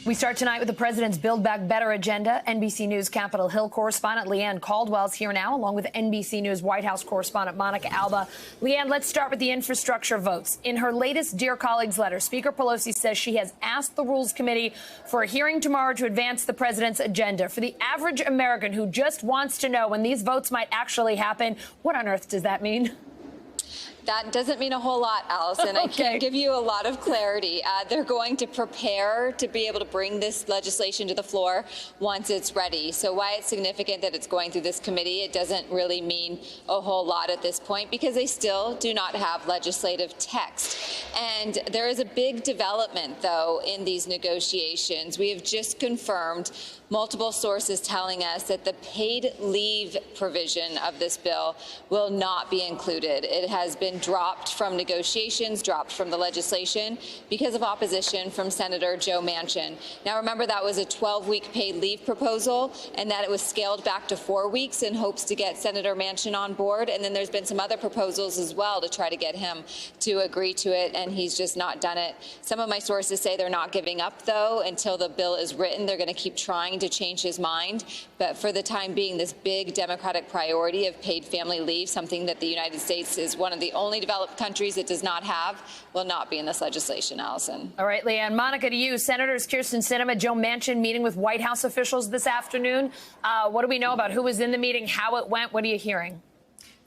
We start tonight with the president's Build Back Better agenda. NBC News Capitol Hill correspondent Leanne Caldwell's here now, along with NBC News White House correspondent Monica Alba. Leanne, let's start with the infrastructure votes. In her latest Dear Colleagues letter, Speaker Pelosi says she has asked the Rules Committee for a hearing tomorrow to advance the president's agenda. For the average American who just wants to know when these votes might actually happen, what on earth does that mean? That doesn't mean a whole lot, Allison. I can't give you a lot of clarity. They're going to prepare to be able to bring this legislation to the floor once it's ready. So why it's significant that it's going through this committee, it doesn't really mean a whole lot at this point because they still do not have legislative text. And there is a big development, though, in these negotiations. We have just confirmed multiple sources telling us that the paid leave provision of this bill will not be included. It has been dropped from negotiations, dropped from the legislation because of opposition from Senator Joe Manchin. Now, remember, that was a 12-week paid leave proposal and that it was scaled back to 4 weeks in hopes to get Senator Manchin on board. And then there's been some other proposals as well to try to get him to agree to it, and he's just not done it. Some of my sources say they're not giving up, though, until the bill is written. They're going to keep trying to change his mind. But for the time being, this big Democratic priority of paid family leave, something that the United States is one of the only developed countries that does not have, will not be in this legislation, Allison. All right, Leanne. Monica, to you. Senators Kirsten Sinema, Joe Manchin meeting with White House officials this afternoon. What do we know about who was in the meeting, how it went? What are you hearing?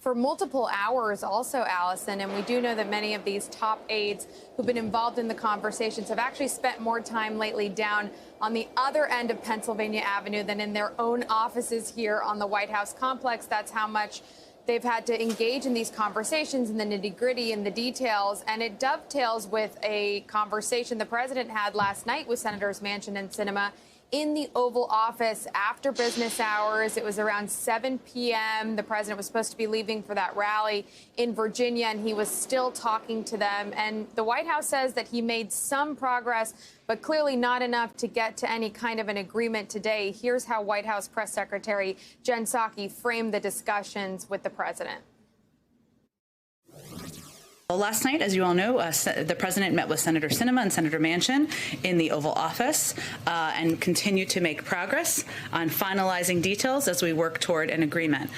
For multiple hours also, Allison, and we do know that many of these top aides who've been involved in the conversations have actually spent more time lately down on the other end of Pennsylvania Avenue than in their own offices here on the White House complex. That's how much they've had to engage in these conversations in the nitty-gritty and the details, and it dovetails with a conversation the president had last night with Senators Manchin and Sinema in the Oval Office after business hours. It was around 7 p.m. The president was supposed to be leaving for that rally in Virginia, and he was still talking to them. And the White House says that he made some progress, but clearly not enough to get to any kind of an agreement today. Here's how White House Press Secretary Jen Psaki framed the discussions with the president. Well, last night, as you all know, the president met with Senator Sinema and Senator Manchin in the Oval Office and continue to make progress on finalizing details as we work toward an agreement.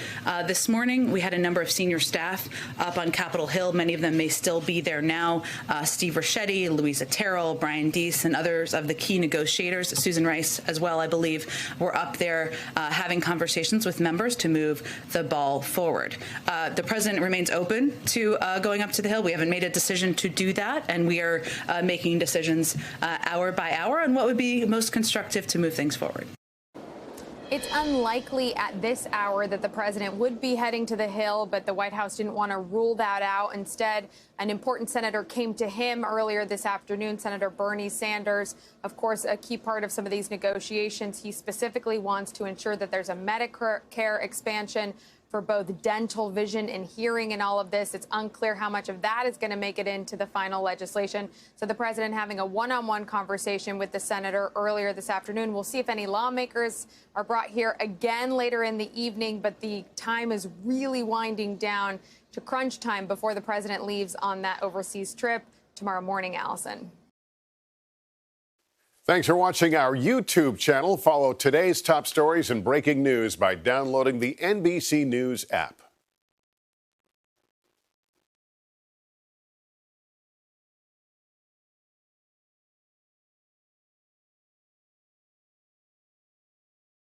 This morning, we had a number of senior staff up on Capitol Hill. Many of them may still be there now. Steve Ricchetti, Louisa Terrell, Brian Deese, and others of the key negotiators, Susan Rice as well, I believe, were up there having conversations with members to move the ball forward. The president remains open to going up to the Hill. We haven't made a decision to do that, and we are making decisions hour by hour on what would be most constructive to move things forward. It's unlikely at this hour that the president would be heading to the Hill, but the White House didn't want to rule that out. Instead, an important senator came to him earlier this afternoon, Senator Bernie Sanders. Of course, a key part of some of these negotiations, he specifically wants to ensure that there's a Medicare expansion for both dental, vision, and hearing in all of this. It's unclear how much of that is going to make it into the final legislation. So the president having a one-on-one conversation with the senator earlier this afternoon. We'll see if any lawmakers are brought here again later in the evening, but the time is really winding down to crunch time before the president leaves on that overseas trip tomorrow morning, Allison. Thanks for watching our YouTube channel. Follow today's top stories and breaking news by downloading the NBC News app.